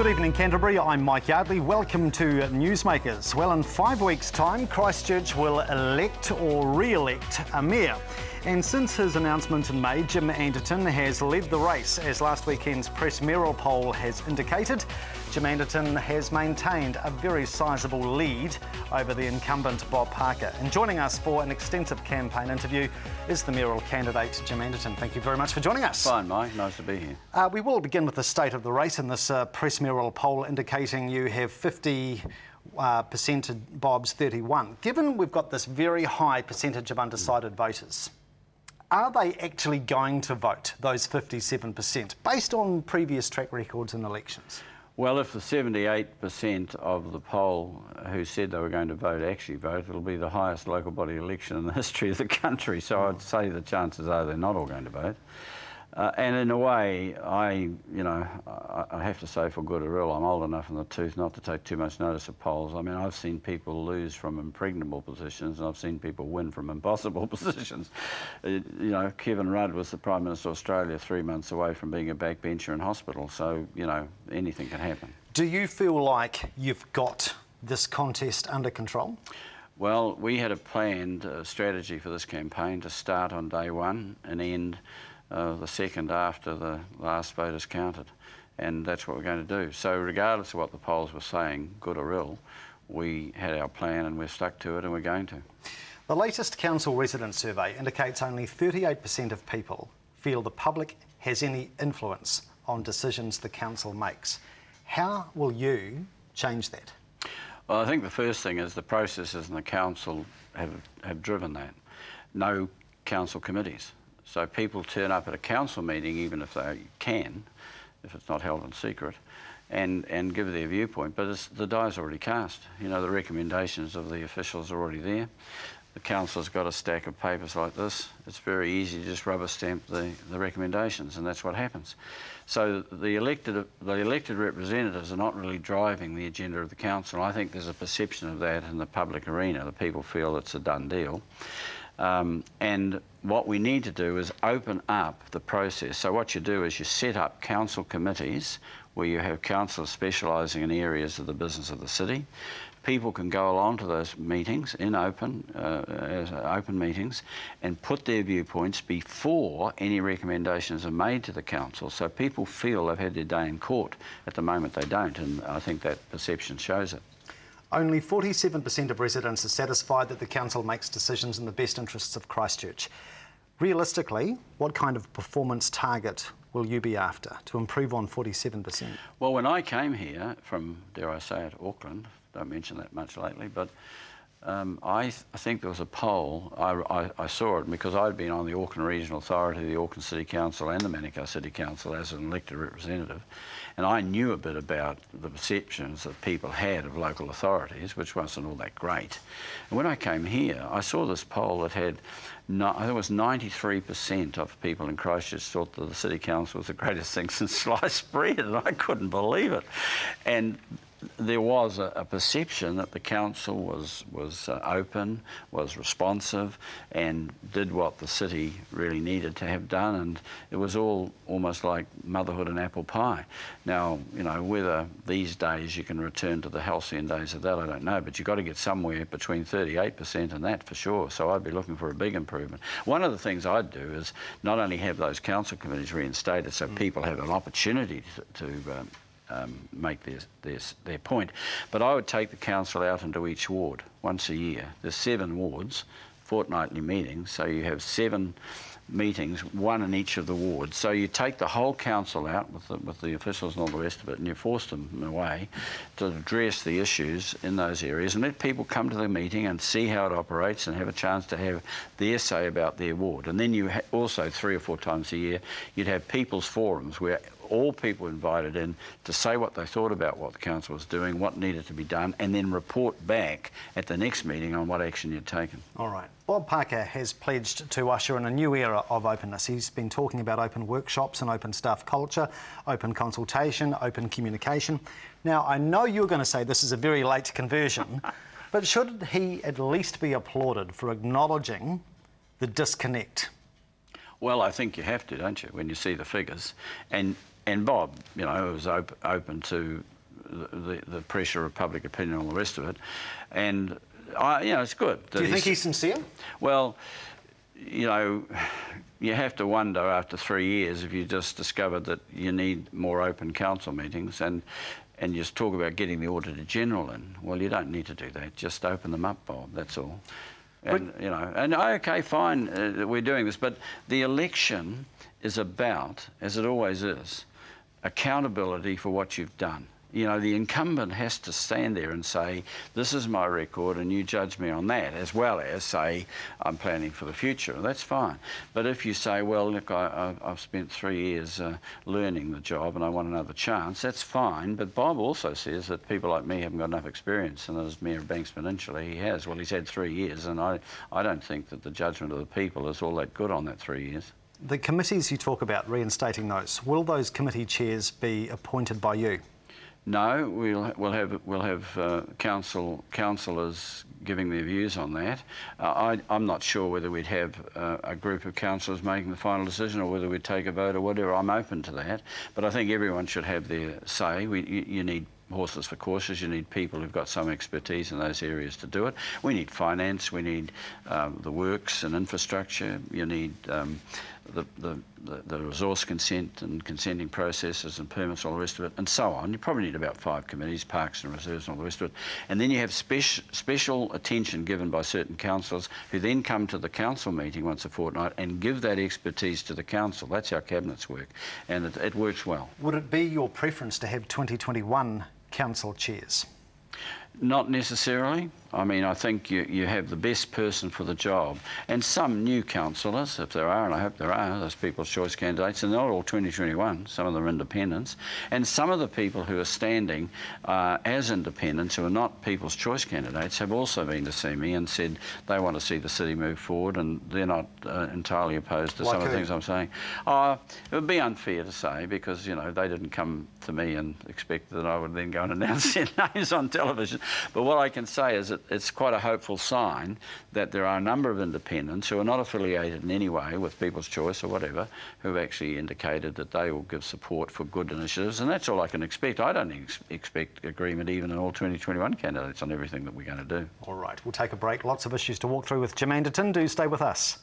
Good evening, Canterbury. I'm Mike Yardley. Welcome to NewsMakers. Well, in 5 weeks' time, Christchurch will elect or re-elect a mayor. And since his announcement in May, Jim Anderton has led the race. As last weekend's press mayoral poll has indicated, Jim Anderton has maintained a very sizable lead over the incumbent Bob Parker. And joining us for an extensive campaign interview is the mayoral candidate, Jim Anderton. Thank you very much for joining us. Fine, Mike. Nice to be here. We will begin with the state of the race in this press mayoral poll indicating you have 50% to Bob's 31. Given we've got this very high percentage of undecided voters, are they actually going to vote, those 57%, based on previous track records in elections? Well, if the 78% of the poll who said they were going to vote actually vote, it'll be the highest local body election in the history of the country. So I'd say the chances are they're not all going to vote. And in a way, I have to say for good or ill, I'm old enough in the tooth not to take too much notice of polls. I mean, I've seen people lose from impregnable positions, and I've seen people win from impossible positions. Kevin Rudd was the Prime Minister of Australia 3 months away from being a backbencher in hospital, so, anything can happen. Do you feel like you've got this contest under control? Well, we had a planned strategy for this campaign to start on day one and end the second after the last vote is counted, and that's what we're going to do. So regardless of what the polls were saying, good or ill, we had our plan and we're stuck to it and we're going to. The latest council resident survey indicates only 38% of people feel the public has any influence on decisions the council makes. How will you change that? Well, I think the first thing is the processes in the council have driven that. No council committees. So people turn up at a council meeting, even if they can, if it's not held in secret, and give their viewpoint. But the die's already cast. The recommendations of the officials are already there. The council's got a stack of papers like this. It's very easy to just rubber stamp the recommendations, and that's what happens. So the elected representatives are not really driving the agenda of the council. I think there's a perception of that in the public arena, that people feel it's a done deal. And what we need to do is open up the process. So what you do is you set up council committees where you have councillors specialising in areas of the business of the city. People can go along to those meetings in open meetings and put their viewpoints before any recommendations are made to the council, so people feel they've had their day in court. At the moment they don't, and I think that perception shows it. Only 47% of residents are satisfied that the council makes decisions in the best interests of Christchurch. Realistically, what kind of performance target will you be after to improve on 47%? Well, when I came here from, dare I say it, Auckland, don't mention that much lately, but I think there was a poll. I saw it because I'd been on the Auckland Regional Authority, the Auckland City Council and the Manukau City Council as an elected representative, and I knew a bit about the perceptions that people had of local authorities, which wasn't all that great. And when I came here, I saw this poll that had, I think it was 93% of people in Christchurch thought that the City Council was the greatest thing since sliced bread, and I couldn't believe it. And there was a perception that the council was open, was responsive, and did what the city really needed to have done, and it was all almost like motherhood and apple pie. Now, whether these days you can return to the halcyon days of that, I don't know, but you've got to get somewhere between 38% and that for sure, so I'd be looking for a big improvement. One of the things I'd do is not only have those council committees reinstated so people have an opportunity to make their point. But I would take the council out into each ward once a year. There's 7 wards, fortnightly meetings, so you have 7 meetings, 1 in each of the wards. So you take the whole council out with the officials and all the rest of it, and you force them away to address the issues in those areas and let people come to the meeting and see how it operates and have a chance to have their say about their ward. And then you also 3 or 4 times a year, you'd have people's forums where all people invited in to say what they thought about what the council was doing, what needed to be done, and then report back at the next meeting on what action you'd taken. All right. Bob Parker has pledged to usher in a new era of openness. He's been talking about open workshops and open staff culture, open consultation, open communication. Now, I know you're going to say this is a very late conversion, but should he at least be applauded for acknowledging the disconnect? Well, I think you have to, don't you, when you see the figures. And Bob, was open to the pressure of public opinion and all the rest of it. And it's good. Do you think he's sincere? Well, you have to wonder after 3 years if you just discovered that you need more open council meetings and you just talk about getting the Auditor General in. Well, you don't need to do that. Just open them up, Bob. That's all. And okay, fine, we're doing this, but the election is about, as it always is, accountability for what you've done. The incumbent has to stand there and say, this is my record and you judge me on that, as well as say, I'm planning for the future. That's fine. But if you say, well, look, I've spent 3 years learning the job and I want another chance, that's fine. But Bob also says that people like me haven't got enough experience, and as Mayor of Banks Peninsula, he has. Well, he's had 3 years, and I don't think that the judgment of the people is all that good on that 3 years. The committees you talk about, reinstating those, will those committee chairs be appointed by you? No, we'll have councillors giving their views on that. I'm not sure whether we'd have a group of councillors making the final decision or whether we'd take a vote or whatever. I'm open to that, but I think everyone should have their say. You need horses for courses. You need people who've got some expertise in those areas to do it. We need finance. We need the works and infrastructure. You need the resource consent and consenting processes and permits and all the rest of it, and so on. You probably need about 5 committees, parks and reserves and all the rest of it. And then you have special attention given by certain councillors who then come to the council meeting once a fortnight and give that expertise to the council. That's how cabinets work, and it works well. Would it be your preference to have 2021 council chairs? Not necessarily. I mean, I think you have the best person for the job. And some new councillors, if there are, and I hope there are, those People's Choice candidates, and they're not all 2021, some of them are independents, and some of the people who are standing as independents, who are not People's Choice candidates, have also been to see me and said they want to see the city move forward, and they're not entirely opposed to some of the things I'm saying. It would be unfair to say, because, they didn't come to me and expect that I would then go and announce their names on television. But what I can say is that it's quite a hopeful sign that there are a number of independents who are not affiliated in any way with People's Choice or whatever, who've actually indicated that they will give support for good initiatives, and that's all I can expect. I don't expect agreement even in all 2021 candidates on everything that we're going to do. All right, we'll take a break. Lots of issues to walk through with Jim Anderton. Do stay with us.